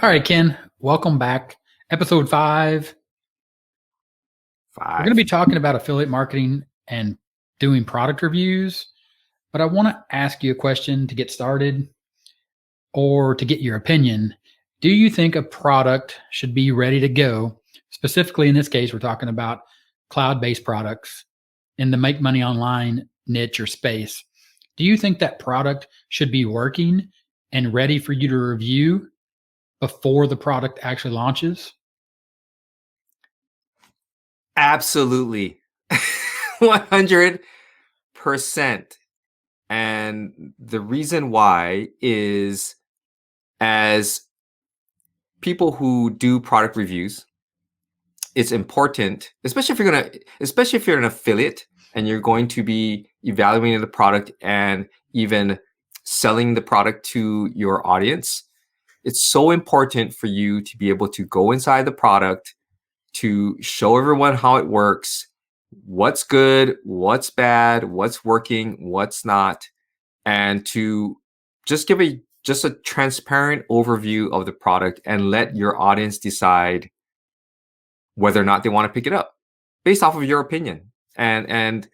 All right, Ken, welcome back. Episode 5. We're going to be Five. talking about affiliate marketing and doing product reviews, but I want to ask you a question to get started or to get your opinion. Do you think a product should be ready to go? Specifically, in this case, we're talking about cloud based products in the make money online niche or space. Do you think that product should be working and ready for you to review before the product actually launches? Absolutely. 100%. And the reason why is, as people who do product reviews, it's important, especially if you're an affiliate and you're going to be evaluating the product and even selling the product to your audience. It's so important for you to be able to go inside the product, to show everyone how it works, what's good, what's bad, what's working, what's not, and to just give a transparent overview of the product and let your audience decide whether or not they want to pick it up based off of your opinion. And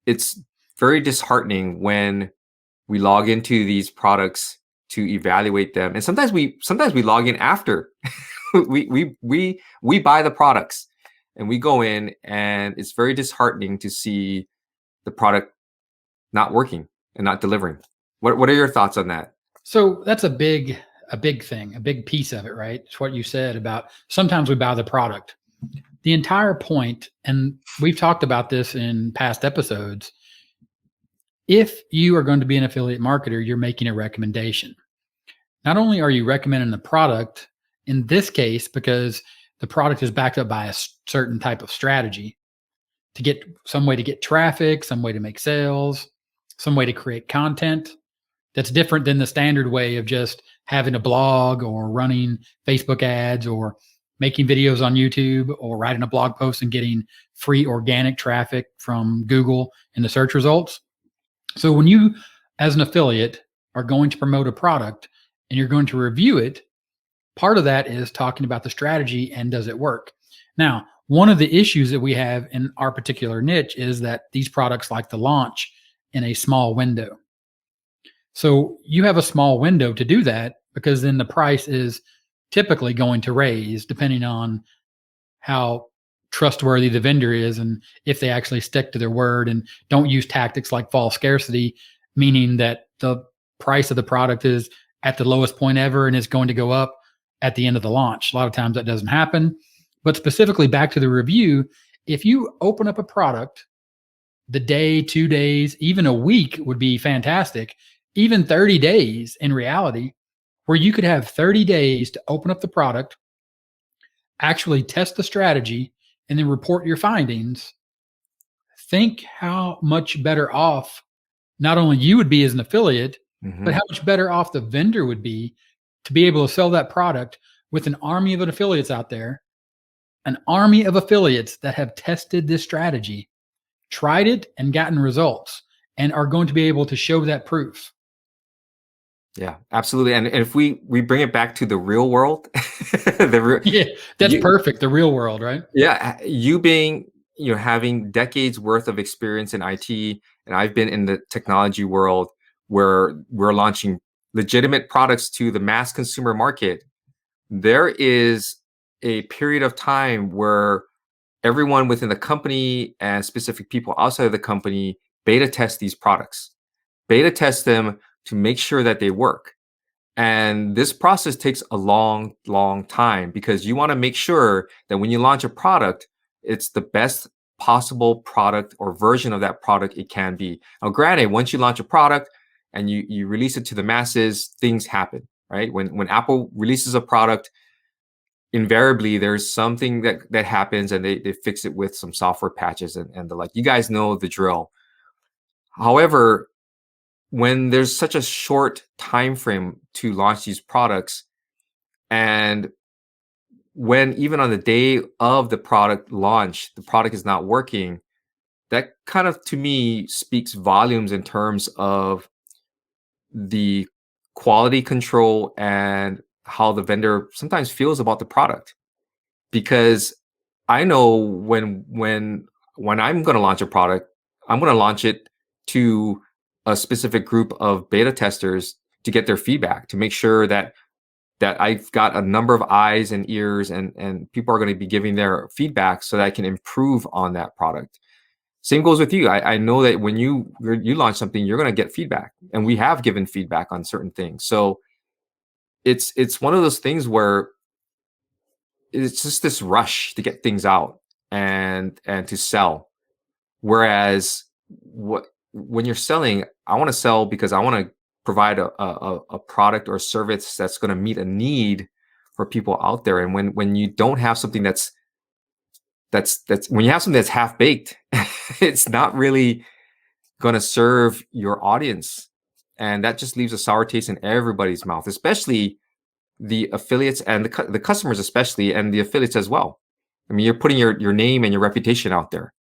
it's very disheartening when we log into these products to evaluate them, and sometimes we log in after we buy the products, and we go in, and it's very disheartening to see the product not working and not delivering. What are your thoughts on that? So that's a big thing, a big piece of it, right? It's what you said about sometimes we buy the product. The entire point, and we've talked about this in past episodes, if you are going to be an affiliate marketer, you're making a recommendation. Not only are you recommending the product in this case, because the product is backed up by a certain type of strategy to get some way to get traffic, some way to make sales, some way to create content that's different than the standard way of just having a blog or running Facebook ads or making videos on YouTube or writing a blog post and getting free organic traffic from Google in the search results. So when you, as an affiliate, are going to promote a product and you're going to review it, part of that is talking about the strategy and does it work? Now, one of the issues that we have in our particular niche is that these products like to launch in a small window. So you have a small window to do that because then the price is typically going to raise depending on how trustworthy the vendor is and if they actually stick to their word and don't use tactics like false scarcity, meaning that the price of the product is at the lowest point ever and it's going to go up at the end of the launch. A lot of times that doesn't happen. But specifically back to the review, if you open up a product, the day, 2 days, even a week would be fantastic. Even 30 days in reality, where you could have 30 days to open up the product, actually test the strategy, and then report your findings. Think how much better off not only you would be as an affiliate, but Mm-hmm. how much better off the vendor would be to be able to sell that product with an army of affiliates out there, an army of affiliates that have tested this strategy, tried it, and gotten results, and are going to be able to show that proof. Yeah, absolutely. And if we bring it back to the real world, Yeah, that's you, perfect. The real world, right? yeah, you being, having decades worth of experience in IT, and I've been in the technology world where we're launching legitimate products to the mass consumer market. There is a period of time where everyone within the company and specific people outside of the company beta test these products, beta test them to make sure that they work. And this process takes a long, long time because you want to make sure that when you launch a product, it's the best possible product or version of that product it can be. Now, granted, once you launch a product and you release it to the masses, things happen, right? When Apple releases a product, invariably there's something that happens, and they fix it with some software patches and the like. You guys know the drill. However, when there's such a short time frame to launch these products, and when even on the day of the product launch the product is not working, that kind of, to me, speaks volumes in terms of the quality control and how the vendor sometimes feels about the product, because I know when I'm going to launch a product, I'm going to launch it to a specific group of beta testers to get their feedback, to make sure that I've got a number of eyes and ears, and people are going to be giving their feedback so that I can improve on that product. Same goes with you. I know that when you launch something, you're going to get feedback, and we have given feedback on certain things. So it's one of those things where it's just this rush to get things out and to sell. Whereas when you're selling, I want to sell because I want to provide a product or service that's going to meet a need for people out there. And when you don't have something that's when you have something that's half baked, it's not really going to serve your audience, and that just leaves a sour taste in everybody's mouth, especially the affiliates and the customers, especially, and the affiliates as well. I mean, you're putting your name and your reputation out there.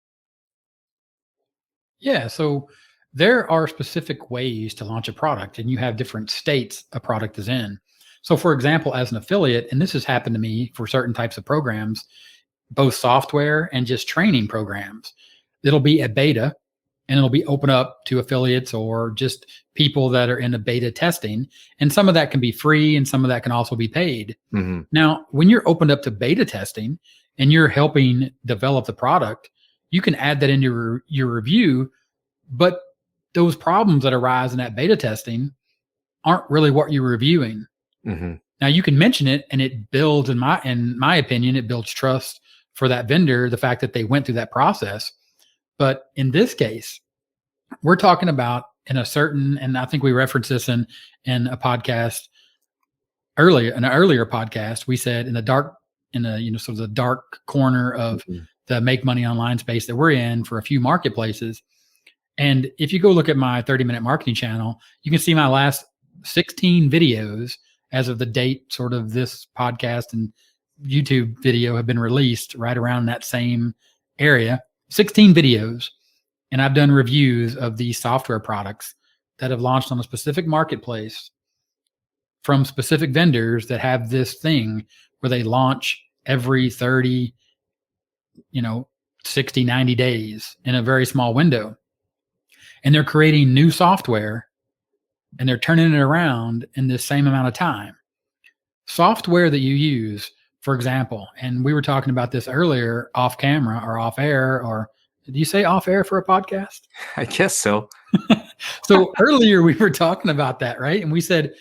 Yeah. So there are specific ways to launch a product, and you have different states a product is in. So, for example, as an affiliate, and this has happened to me for certain types of programs, both software and just training programs, it'll be a beta and it'll be open up to affiliates or just people that are in the beta testing. And some of that can be free and some of that can also be paid. Hmm. Now, when you're opened up to beta testing and you're helping develop the product, you can add that into your review, but those problems that arise in that beta testing aren't really what you're reviewing. Hmm. Now you can mention it and it builds, in my opinion, it builds trust for that vendor, the fact that they went through that process. But in this case, we're talking about in a certain, and I think we referenced this in a podcast earlier, in an earlier podcast, we said in the dark, in the sort of the dark corner of Hmm. the make money online space that we're in for a few marketplaces. And if you go look at my 30-minute marketing channel, you can see my last 16 videos as of the date sort of this podcast and YouTube video have been released right around that same area. 16 videos. And I've done reviews of these software products that have launched on a specific marketplace from specific vendors that have this thing where they launch every 30, you know, 60, 90 days in a very small window. And they're creating new software and they're turning it around in the same amount of time. Software that you use, for example, and we were talking about this earlier off camera or off air, or did you say off air for a podcast? I guess so. So earlier we were talking about that, right? And we said,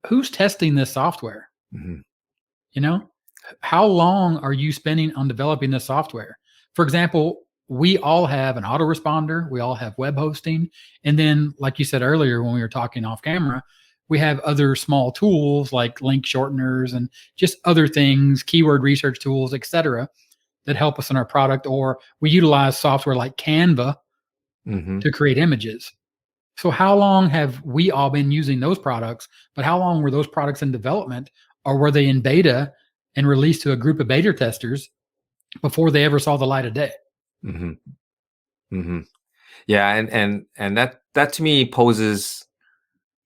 who's testing this software? Hmm. You know, how long are you spending on developing this software? For example, we all have an autoresponder, we all have web hosting, and then, like you said earlier when we were talking off camera, we have other small tools like link shorteners and just other things, keyword research tools, etc., that help us in our product. Or we utilize software like Canva Hmm. to create images. So how long have we all been using those products? But how long were those products in development, or were they in beta and released to a group of beta testers before they ever saw the light of day? Hmm. Hmm. Yeah, and that to me poses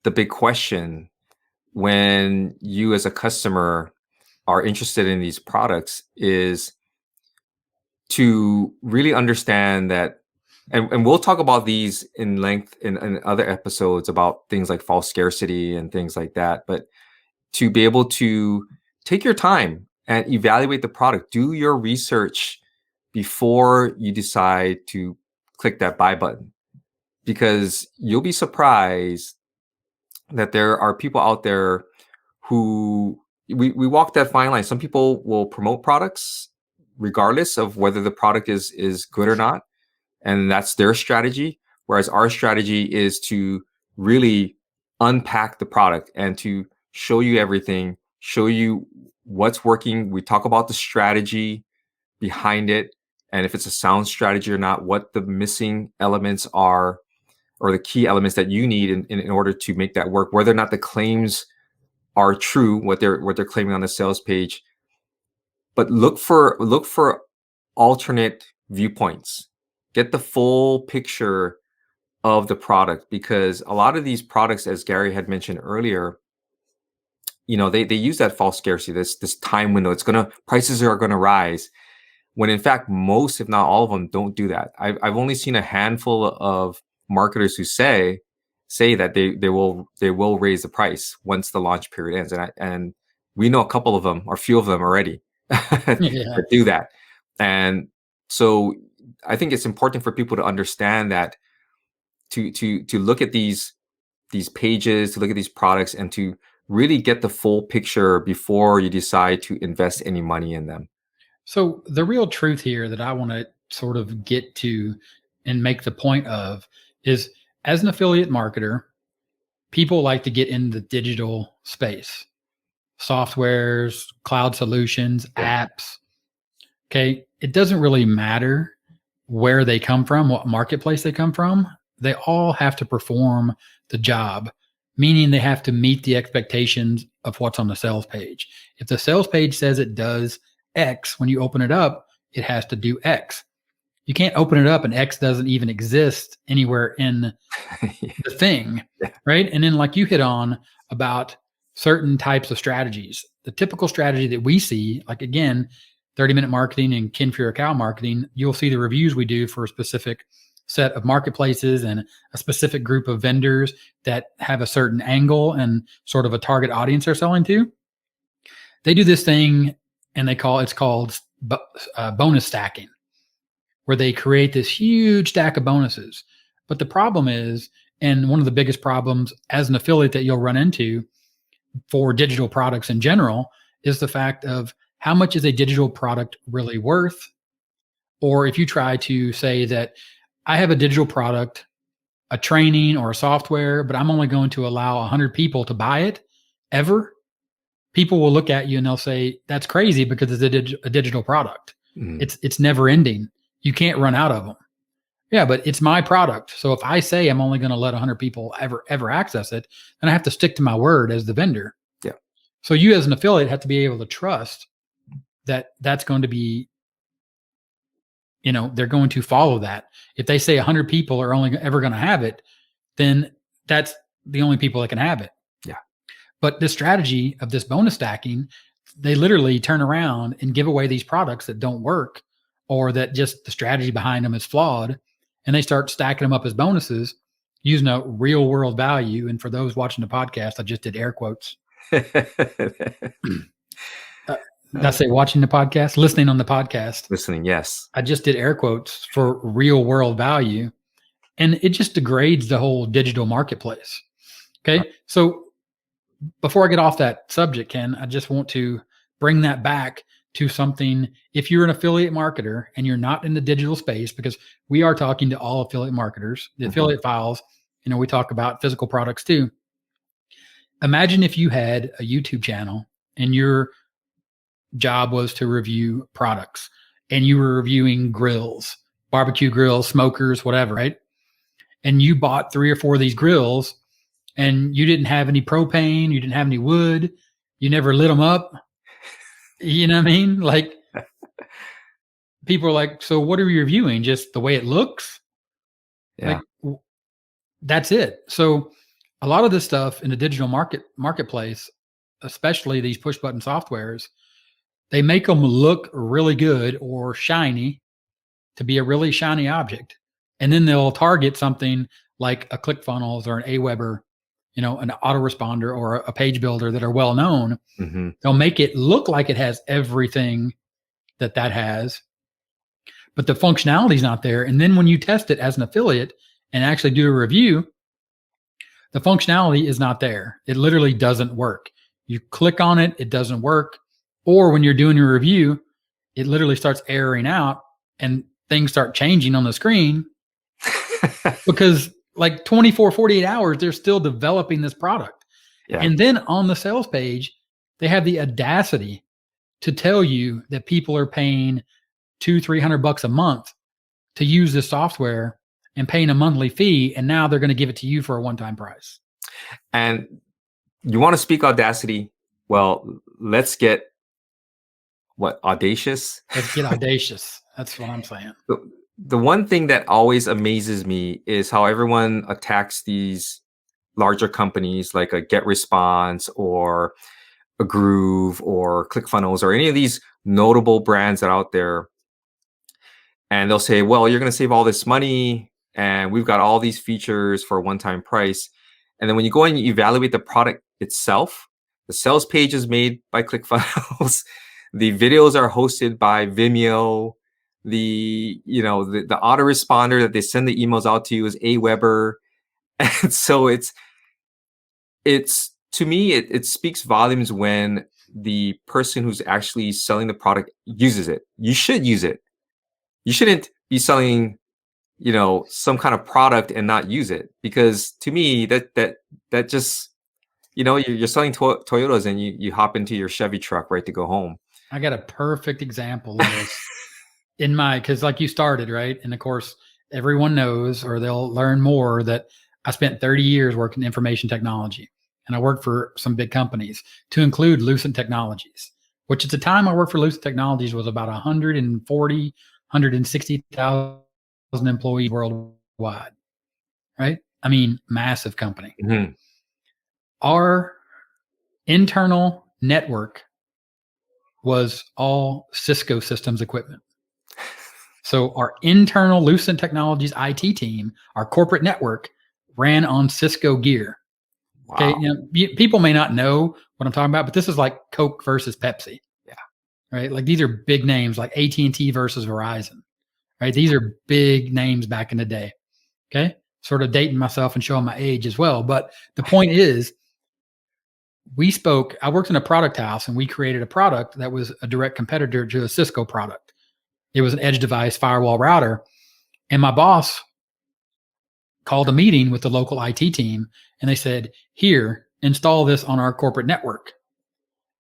the big question when you as a customer are interested in these products, is to really understand that, and we'll talk about these in length in other episodes about things like false scarcity and things like that, but to be able to take your time and evaluate the product, do your research before you decide to click that buy button, because you'll be surprised that there are people out there who, we walk that fine line. Some people will promote products regardless of whether the product is good or not, and that's their strategy. Whereas our strategy is to really unpack the product and to show you everything, show you what's working. We talk about the strategy behind it, and if it's a sound strategy or not, what the missing elements are, or the key elements that you need in order to make that work, whether or not the claims are true, what they're claiming on the sales page. But look for alternate viewpoints. Get the full picture of the product, because a lot of these products, as Gary had mentioned earlier, they use that false scarcity, this time window. Prices are gonna rise. When in fact, most, if not all of them, don't do that. I've only seen a handful of marketers who say that they will raise the price once the launch period ends, and we know a couple of them, or a few of them already, Yeah. that do that. And so I think it's important for people to understand that, to look at these pages, to look at these products, and to really get the full picture before you decide to invest any money in them. So the real truth here that I want to sort of get to and make the point of is, as an affiliate marketer, people like to get in the digital space, softwares, cloud solutions, Yeah. apps. Okay. It doesn't really matter where they come from, what marketplace they come from. They all have to perform the job, meaning they have to meet the expectations of what's on the sales page. If the sales page says it does X, when you open it up, it has to do X. You can't open it up and X doesn't even exist anywhere in the thing, Yeah. right? And then, like you hit on about certain types of strategies, the typical strategy that we see, like again, 30-minute marketing and Ken Furukawa marketing, you'll see the reviews we do for a specific set of marketplaces and a specific group of vendors that have a certain angle and sort of a target audience they're selling to. They do this thing, and it's called bonus stacking, where they create this huge stack of bonuses. But the problem is, and one of the biggest problems as an affiliate that you'll run into for digital products in general, is the fact of how much is a digital product really worth? Or if you try to say that I have a digital product, a training or a software, but I'm only going to allow 100 people to buy it ever, people will look at you and they'll say, that's crazy because it's a digital product. Mm. It's never ending. You can't run out of them. Yeah, but it's my product. So if I say I'm only going to let 100 people ever access it, then I have to stick to my word as the vendor. Yeah. So you as an affiliate have to be able to trust that that's going to be, they're going to follow that. If they say 100 people are only ever going to have it, then that's the only people that can have it. Yeah. But the strategy of this bonus stacking, they literally turn around and give away these products that don't work, or that just the strategy behind them is flawed, and they start stacking them up as bonuses using a real world value. And for those watching the podcast, I just did air quotes. Did I say watching the podcast? Listening on the podcast. Listening, yes. I just did air quotes for real world value. And it just degrades the whole digital marketplace. Okay. So before I get off that subject, Ken, I just want to bring that back to something. If you're an affiliate marketer and you're not in the digital space, because we are talking to all affiliate marketers, the affiliate files, we talk about physical products too. Imagine if you had a YouTube channel and your job was to review products, and you were reviewing grills, barbecue grills, smokers, whatever, right? And you bought 3 or 4 of these grills, and you didn't have any propane, you didn't have any wood, you never lit them up. You know what I mean? Like, people are like, so what are you reviewing? Just the way it looks? Yeah. Like, that's it. So a lot of this stuff in the digital marketplace, especially these push button softwares, they make them look really good or shiny to be a really shiny object. And then they'll target something like a ClickFunnels or an Aweber, an autoresponder or a page builder that are well known. Mm-hmm. They'll make it look like it has everything that has, but the functionality is not there. And then when you test it as an affiliate and actually do a review, the functionality is not there. It literally doesn't work. You click on it, it doesn't work. Or when you're doing your review, it literally starts erroring out and things start changing on the screen because like 24, 48 hours, they're still developing this product. Yeah. And then on the sales page, they have the audacity to tell you that people are paying $200-300 a month to use this software and paying a monthly fee. And now they're going to give it to you for a one-time price. And you want to speak audacity? Well, let's get audacious? Let's get audacious. That's what I'm saying. The one thing that always amazes me is how everyone attacks these larger companies like a GetResponse or a Groove or ClickFunnels or any of these notable brands that are out there, and they'll say, well, you're going to save all this money and we've got all these features for a one-time price. And then when you go and you evaluate the product itself, the sales page is made by ClickFunnels, the videos are hosted by Vimeo, the autoresponder that they send the emails out to you is Aweber. And so it's to me, it speaks volumes when the person who's actually selling the product uses it. You should use it. You shouldn't be selling, some kind of product and not use it, because to me that just, you're selling Toyotas and you hop into your Chevy truck right to go home. I got a perfect example of this because like you started, right? And of course, everyone knows, or they'll learn more, that I spent 30 years working in information technology, and I worked for some big companies, to include Lucent Technologies, which at the time I worked for Lucent Technologies was about 140, 160,000 employees worldwide, right? I mean, massive company. Mm-hmm. Our internal network was all Cisco systems equipment. So our internal Lucent Technologies IT team, our corporate network, ran on Cisco gear. Wow. Okay, people may not know what I'm talking about, but this is like Coke versus Pepsi. Yeah. Right. Like these are big names, like AT&T versus Verizon. Right. These are big names back in the day. Okay. Sort of dating myself and showing my age as well. But the point is, I worked in a product house and we created a product that was a direct competitor to a Cisco product. It was an edge device firewall router. And my boss called a meeting with the local IT team and they said, here, install this on our corporate network.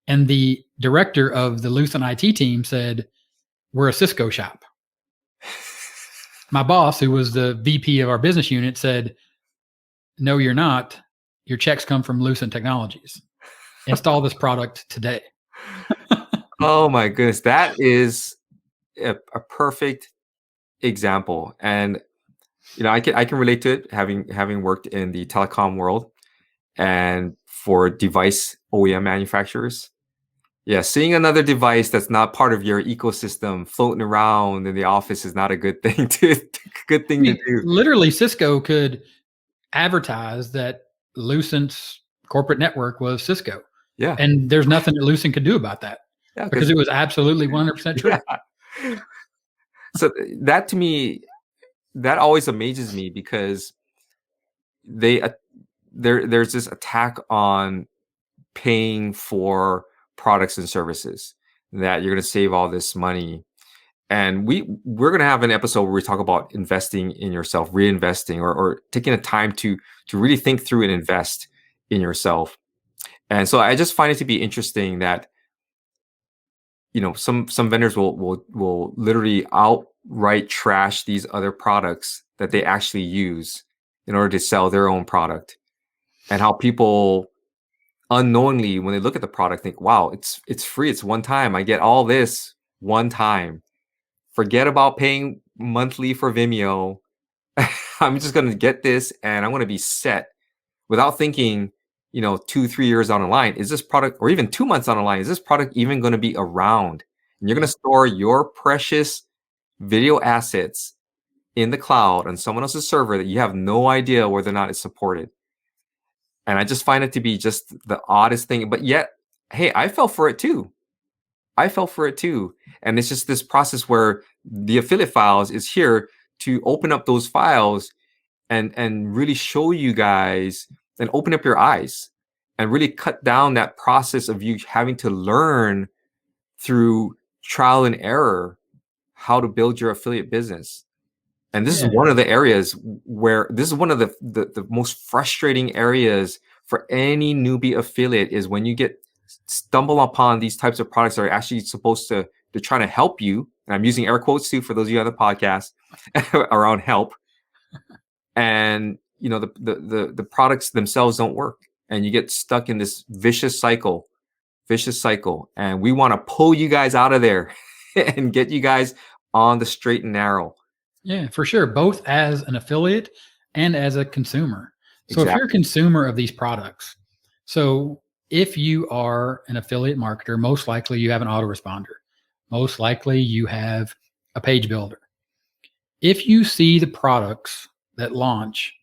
And the director of the Lucent IT team said, we're a Cisco shop. My boss, who was the VP of our business unit, said, no, you're not. Your checks come from Lucent Technologies. Install this product today. Oh my goodness. That is a perfect example. And I can relate to it, having worked in the telecom world and for device OEM manufacturers. Yeah, seeing another device that's not part of your ecosystem floating around in the office is not a good thing to do. Literally, Cisco could advertise that Lucent's corporate network was Cisco. Yeah. And there's nothing that Lucent could do about that, because it was absolutely 100% true. Yeah. So that, to me, that always amazes me, because there's this attack on paying for products and services, that you're going to save all this money. And we're going to have an episode where we talk about investing in yourself, reinvesting, or taking the time to really think through and invest in yourself. And so I just find it to be interesting that some vendors will literally outright trash these other products that they actually use in order to sell their own product, and how people unknowingly, when they look at the product, think, wow, it's free, it's one time, I get all this one time, forget about paying monthly for Vimeo. I'm just going to get this and I'm going to be set, without thinking 2-3 years on the line, is this product, or even 2 months on the line, is this product even going to be around? And you're going to store your precious video assets in the cloud on someone else's server that you have no idea whether or not it's supported. And I just find it to be just the oddest thing. But yet, hey, I fell for it too. And it's just this process where the affiliate files is here to open up those files and really show you guys and open up your eyes and really cut down that process of you having to learn through trial and error how to build your affiliate business. And this is one of the areas where this is one of the most frustrating areas for any newbie affiliate, is when you stumble upon these types of products that are actually supposed to try to help you. And I'm using air quotes too for those of you on the podcast around help. And the products themselves don't work, and you get stuck in this vicious cycle. And we want to pull you guys out of there and get you guys on the straight and narrow. Yeah, for sure. Both as an affiliate and as a consumer. So if you're a consumer of these products, so if you are an affiliate marketer, most likely you have an autoresponder. Most likely you have a page builder. If you see the products that launch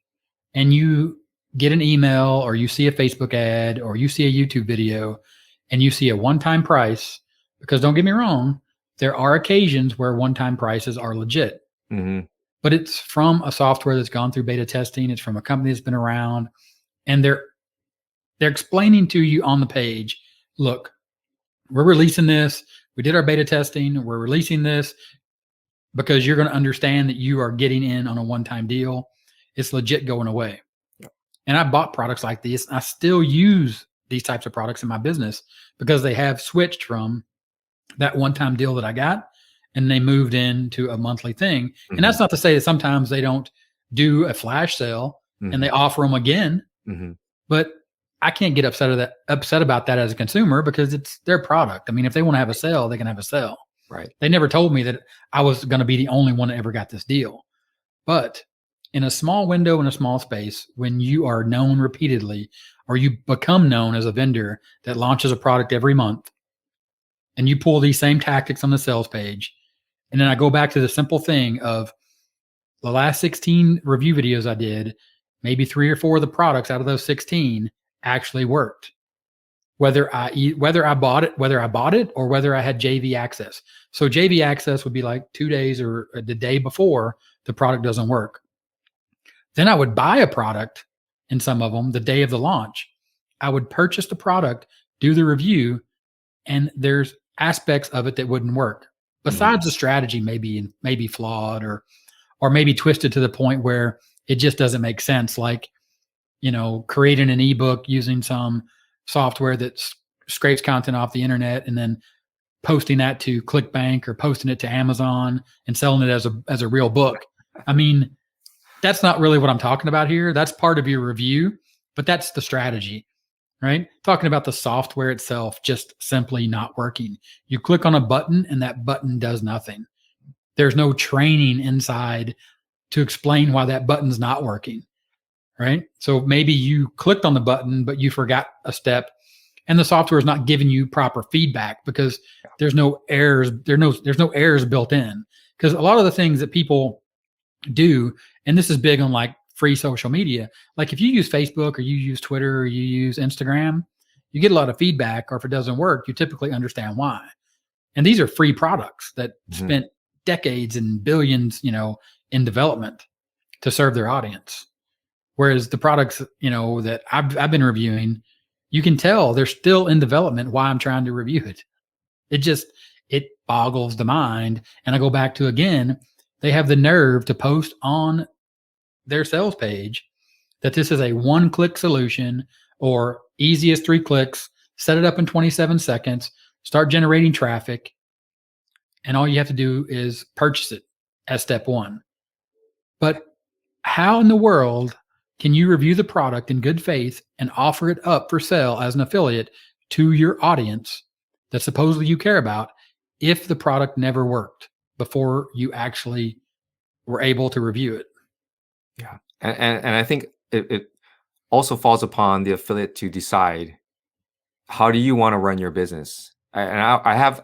and you get an email or you see a Facebook ad or you see a YouTube video and you see a one-time price, because don't get me wrong, there are occasions where one-time prices are legit, but it's from a software that's gone through beta testing. It's from a company that's been around, and they're explaining to you on the page, look, we're releasing this. We did our beta testing. We're releasing this because you're going to understand that you are getting in on a one-time deal. It's legit going away. And I bought products like this. I still use these types of products in my business because they have switched from that one-time deal that I got and they moved into a monthly thing. And that's not to say that sometimes they don't do a flash sale and they offer them again. But I can't get upset about that as a consumer because it's their product. I mean, if they want to have a sale, they can have a sale. Right. They never told me that I was going to be the only one that ever got this deal. But in a small window, in a small space, when you are known repeatedly or you become known as a vendor that launches a product every month and you pull these same tactics on the sales page, and then I go back to the simple thing of the last 16 review videos I did, maybe 3 or 4 of the products out of those 16 actually worked. Whether I bought it or whether I had JV access. So JV access would be like 2 days or the day before the product doesn't work. Then I would buy a product in some of them the day of the launch. I would purchase the product, do the review, and there's aspects of it that wouldn't work. Besides the strategy maybe flawed or maybe twisted to the point where it just doesn't make sense. Like, creating an ebook using some software that scrapes content off the internet and then posting that to ClickBank or posting it to Amazon and selling it as a real book. I mean, that's not really what I'm talking about here. That's part of your review, but that's the strategy, right? Talking about the software itself just simply not working. You click on a button and that button does nothing. There's no training inside to explain why that button's not working. Right? So maybe you clicked on the button, but you forgot a step and the software is not giving you proper feedback because there's no errors. There's no errors built in because a lot of the things that people do, and this is big on like free social media. Like if you use Facebook or you use Twitter or you use Instagram, you get a lot of feedback, or if it doesn't work, you typically understand why. And these are free products that spent decades and billions, in development to serve their audience. Whereas the products, that I've been reviewing, you can tell they're still in development while I'm trying to review it. It boggles the mind. And I go back to, again, they have the nerve to post on their sales page that this is a one-click solution or easiest 3 clicks, set it up in 27 seconds, start generating traffic, and all you have to do is purchase it as step 1. But how in the world can you review the product in good faith and offer it up for sale as an affiliate to your audience that supposedly you care about if the product never worked before you actually were able to review it? Yeah. And I think it also falls upon the affiliate to decide, how do you want to run your business? I have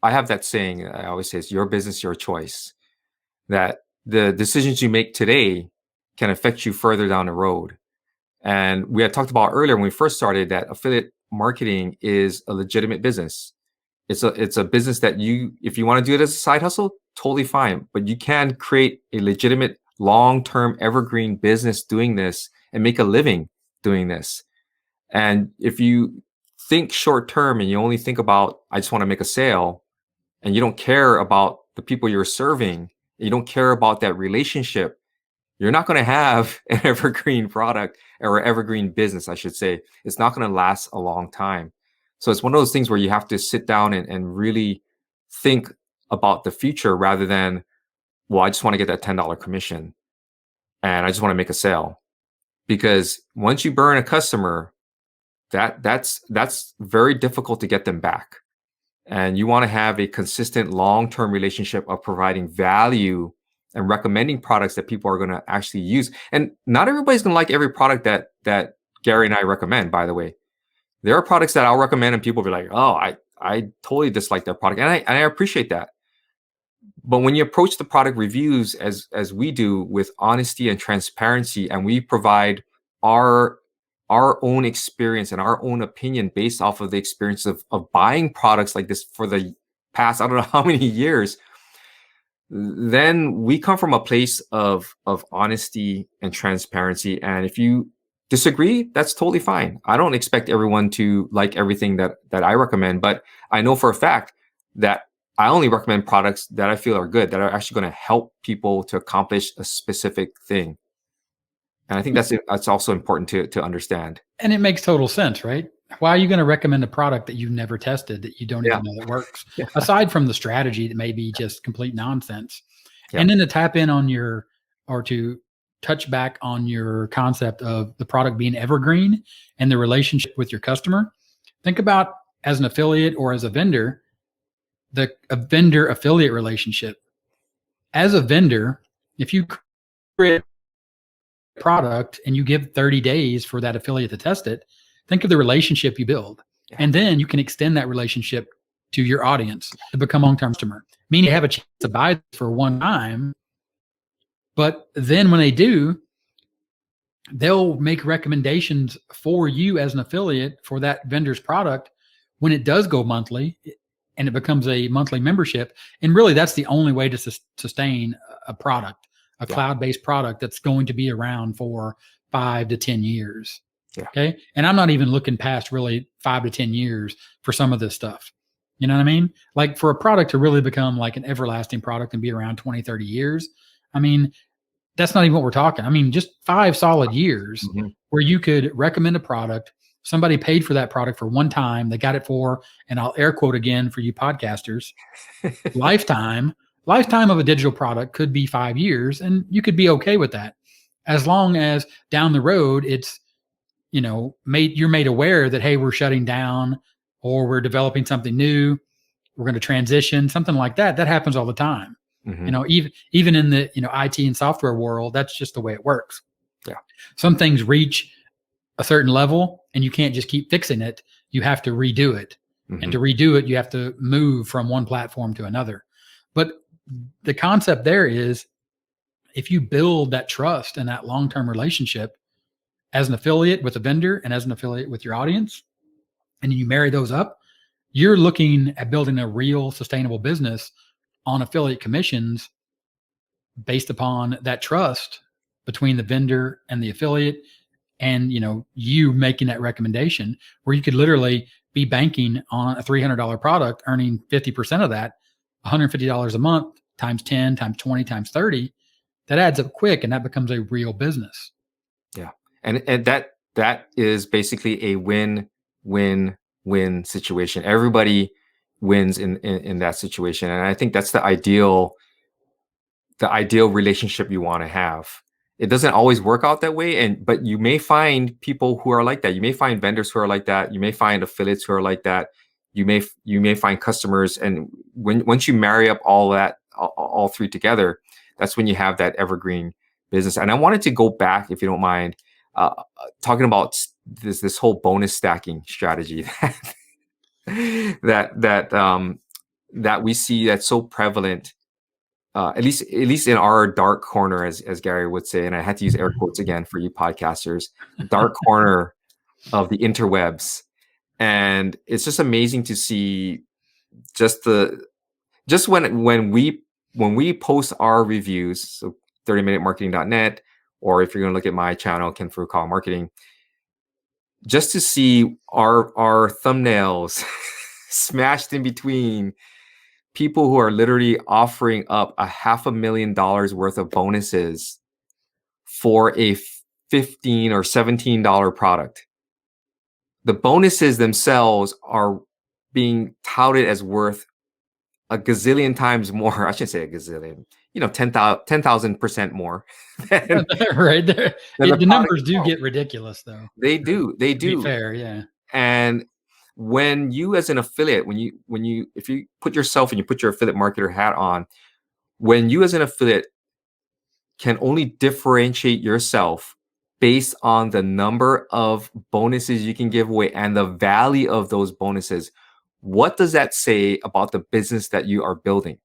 that saying I always say, it's your business, your choice. That the decisions you make today can affect you further down the road. And we had talked about earlier when we first started that affiliate marketing is a legitimate business. It's a business that if you want to do it as a side hustle, totally fine. But you can create a legitimate long-term evergreen business doing this and make a living doing this. And if you think short term and you only think about, I just want to make a sale, and you don't care about the people you're serving, you don't care about that relationship, you're not going to have an evergreen product or evergreen business, I should say. It's not going to last a long time. So it's one of those things where you have to sit down and really think about the future rather than, well, I just want to get that $10 commission and I just want to make a sale. Because once you burn a customer, that's very difficult to get them back. And you want to have a consistent long-term relationship of providing value and recommending products that people are going to actually use. And not everybody's going to like every product that Gary and I recommend, by the way. There are products that I'll recommend and people will be like, oh, I totally dislike that product. And I appreciate that. But when you approach the product reviews as we do, with honesty and transparency, and we provide our our own experience and our own opinion based off of the experience of buying products like this for the past, I don't know how many years, then we come from a place of honesty and transparency. And if you disagree, that's totally fine. I don't expect everyone to like everything that I recommend, but I know for a fact that I only recommend products that I feel are good, that are actually going to help people to accomplish a specific thing. And I think that's also important to understand. And it makes total sense, right? Why are you going to recommend a product that you've never tested, that you don't Yeah. even know that works? Yeah. Aside from the strategy that may be just complete nonsense. Yeah. And then to tap in on your, or to touch back on your concept of the product being evergreen and the relationship with your customer. Think about, as an affiliate or as a vendor, a vendor affiliate relationship. As a vendor, if you create a product and you give 30 days for that affiliate to test it, think of the relationship you build. Yeah. And then you can extend that relationship to your audience to become a long-term customer, meaning you have a chance to buy for one time. But then when they do, they'll make recommendations for you as an affiliate for that vendor's product when it does go monthly and it becomes a monthly membership. And really, that's the only way to sustain a product, a cloud-based product that's going to be around for 5 to 10 years. Yeah. Okay. And I'm not even looking past really 5 to 10 years for some of this stuff. You know what I mean? Like, for a product to really become like an everlasting product and be around 20, 30 years, I mean, that's not even what we're talking. I mean, just 5 solid years where you could recommend a product. Somebody paid for that product for one time. They got it for, and I'll air quote again for you podcasters, lifetime of a digital product could be 5 years. And you could be okay with that, as long as down the road, it's, you're made aware that, hey, we're shutting down, or we're developing something new. We're going to transition, something like that. That happens all the time. Even in the, IT and software world, that's just the way it works. Yeah. Some things reach a certain level and you can't just keep fixing it. You have to redo it. And to redo it, you have to move from one platform to another. But the concept there is, if you build that trust and that long-term relationship as an affiliate with a vendor and as an affiliate with your audience, and you marry those up, you're looking at building a real sustainable business on affiliate commissions based upon that trust between the vendor and the affiliate, and you making that recommendation, where you could literally be banking on a $300 product, earning 50% of that, $150 a month times 10 times 20 times 30. That adds up quick, and that becomes a real business. Yeah. And that is basically a win-win-win situation. Everybody wins in that situation. And I think that's the ideal relationship you want to have. It doesn't always work out that way, but you may find people who are like that. You may find vendors who are like that. You may find affiliates who are like that. You may find customers, and once you marry up all three together, that's when you have that evergreen business. And I wanted to go back, if you don't mind, talking about this whole bonus stacking strategy that we see that's so prevalent. At least in our dark corner, as Gary would say, and I had to use air quotes again for you podcasters, dark corner of the interwebs. And it's just amazing to see when we post our reviews, so 30minutemarketing.net, or if you're going to look at my channel, Ken Furukawa Marketing, just to see our thumbnails smashed in between people who are literally offering up $500,000 worth of bonuses for a $15 or $17 product. The bonuses themselves are being touted as worth a gazillion times more. I shouldn't say a gazillion, 10,000% more. Right there. The numbers do get ridiculous, though. They do. To be fair, yeah. And when you, as an affiliate, if you put yourself and you put your affiliate marketer hat on, when you as an affiliate can only differentiate yourself based on the number of bonuses you can give away and the value of those bonuses. What does that say about the business that you are building?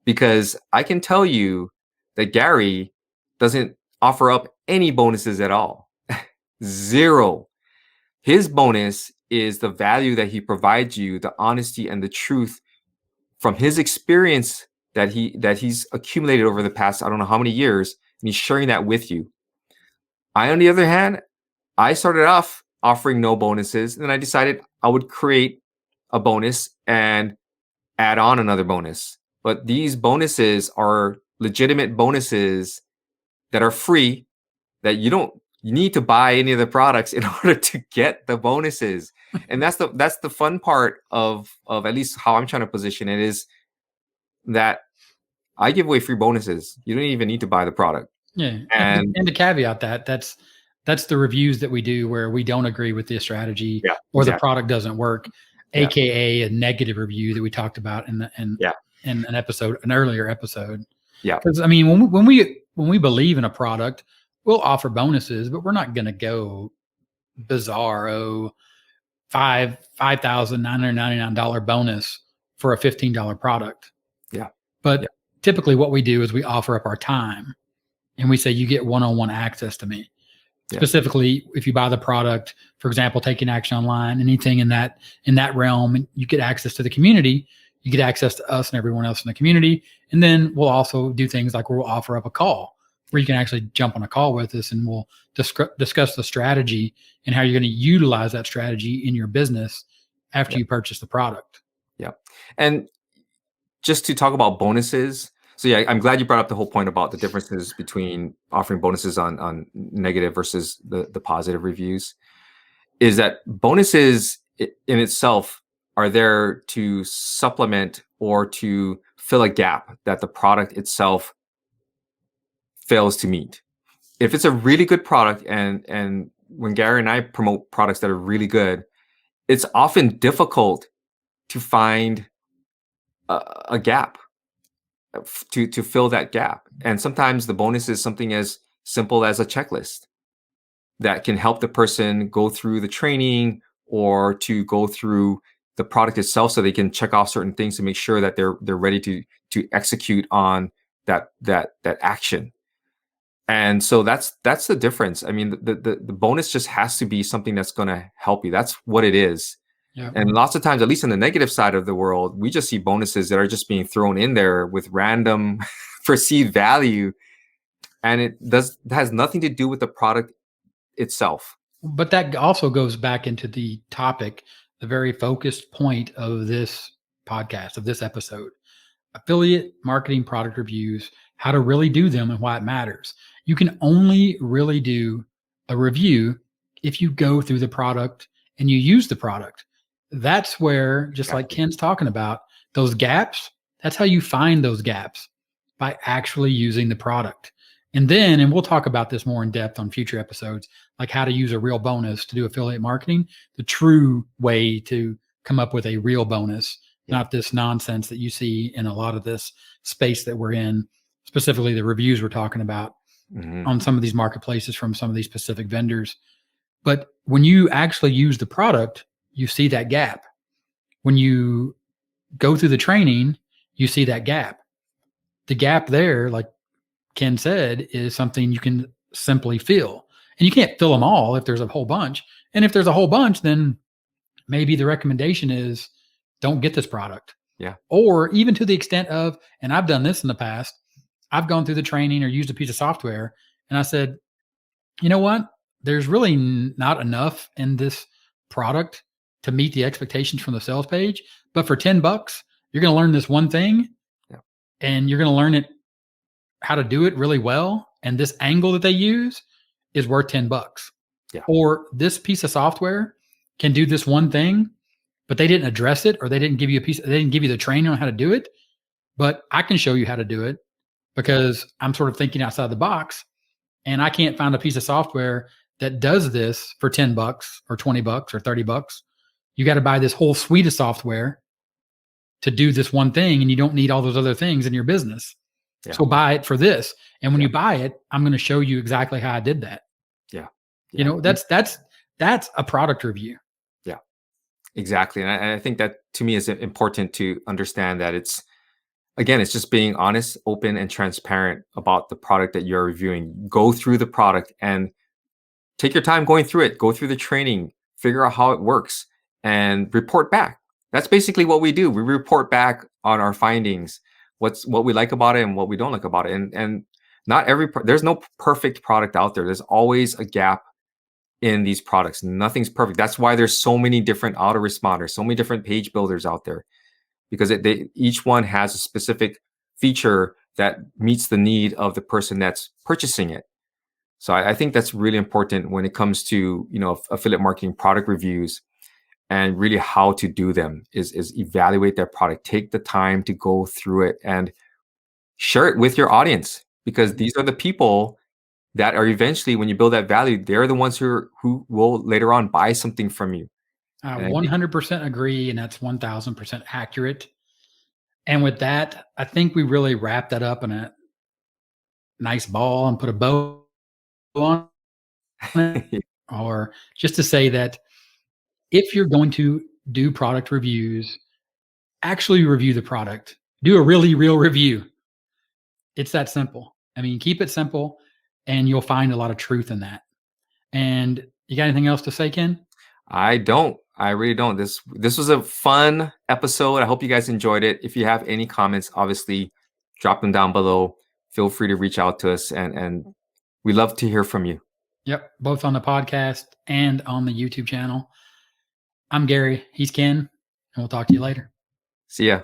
Because I can tell you that Gary doesn't offer up any bonuses at all. Zero. His bonus is the value that he provides you, the honesty and the truth from his experience that he's accumulated over the past, I don't know how many years, and he's sharing that with you. On the other hand, I started off offering no bonuses, and then I decided I would create a bonus and add on another bonus. But these bonuses are legitimate bonuses that are free, that you need to buy any of the products in order to get the bonuses. And that's the fun part of at least how I'm trying to position it, is that I give away free bonuses. You don't even need to buy the product. Yeah. And to caveat that's the reviews that we do where we don't agree with the strategy, or the product doesn't work, AKA a negative review that we talked about in an earlier episode. Yeah. Because I mean, when we believe in a product, we'll offer bonuses, but we're not going to go bizarro $5,999 bonus for a $15 product. Yeah. But typically what we do is we offer up our time, and we say you get one-on-one access to me. Specifically, if you buy the product, for example, Taking Action Online, anything in that realm, you get access to the community. You get access to us and everyone else in the community. And then we'll also do things like we'll offer up a call where you can actually jump on a call with us, and we'll discuss the strategy and how you're going to utilize that strategy in your business after you purchase the product. Yeah. And just to talk about bonuses. So yeah, I'm glad you brought up the whole point about the differences between offering bonuses on negative versus the positive reviews. Is that bonuses in itself are there to supplement or to fill a gap that the product itself fails to meet. If it's a really good product, and when Gary and I promote products that are really good, it's often difficult to find a gap to fill that gap. And sometimes the bonus is something as simple as a checklist that can help the person go through the training or to go through the product itself, so they can check off certain things to make sure that they're ready to execute on that action. And so that's the difference. I mean, the bonus just has to be something that's going to help you. That's what it is. Yeah. And lots of times, at least on the negative side of the world, we just see bonuses that are just being thrown in there with random perceived value. And that has nothing to do with the product itself. But that also goes back into the topic, the very focused point of this podcast, of this episode: affiliate marketing product reviews, how to really do them and why it matters. You can only really do a review if you go through the product and you use the product. That's where, just like Ken's talking about, those gaps, that's how you find those gaps, by actually using the product. And we'll talk about this more in depth on future episodes, like how to use a real bonus to do affiliate marketing, the true way to come up with a real bonus, not this nonsense that you see in a lot of this space that we're in, specifically the reviews we're talking about on some of these marketplaces from some of these specific vendors. But when you actually use the product, you see that gap. When you go through the training, you see that gap. The gap there, like Ken said, is something you can simply fill. And you can't fill them all if there's a whole bunch. And if there's a whole bunch, then maybe the recommendation is don't get this product. Yeah. Or even to the extent of, and I've done this in the past, I've gone through the training or used a piece of software, and I said, you know what? There's really not enough in this product to meet the expectations from the sales page. But for $10, you're going to learn this one thing, and you're going to learn it, how to do it really well. And this angle that they use is worth $10. Yeah. Or this piece of software can do this one thing, but they didn't address it, or they didn't give you they didn't give you the training on how to do it. But I can show you how to do it, because I'm sort of thinking outside the box, and I can't find a piece of software that does this for $10 or $20 or $30. You got to buy this whole suite of software to do this one thing, and you don't need all those other things in your business. Yeah. So buy it for this. And when Yeah. you buy it, I'm going to show you exactly how I did that. Yeah. You Yeah. know, that's a product review. Yeah. Exactly. And I think that to me is important to understand that it's, again, it's just being honest, open, and transparent about the product that you're reviewing. Go through the product and take your time going through it, go through the training, figure out how it works, and report back. That's basically what we do. We report back on our findings, what we like about it and what we don't like about it. And not there's no perfect product out there. There's always a gap in these products. Nothing's perfect. That's why there's so many different autoresponders, so many different page builders out there, because each one has a specific feature that meets the need of the person that's purchasing it. So I think that's really important when it comes to, affiliate marketing product reviews, and really how to do them is evaluate their product, take the time to go through it and share it with your audience, because these are the people that are eventually, when you build that value, they're the ones who will later on buy something from you. I And I think 100% agree. And that's 1000% accurate. And with that, I think we really wrap that up in a nice ball and put a bow on it. Or just to say that if you're going to do product reviews, actually review the product. Do a really real review. It's that simple. I mean, keep it simple and you'll find a lot of truth in that. And you got anything else to say, Ken? I don't. I really don't. This was a fun episode. I hope you guys enjoyed it. If you have any comments, obviously drop them down below. Feel free to reach out to us, and we love to hear from you. Yep. Both on the podcast and on the YouTube channel. I'm Gary. He's Ken. And we'll talk to you later. See ya.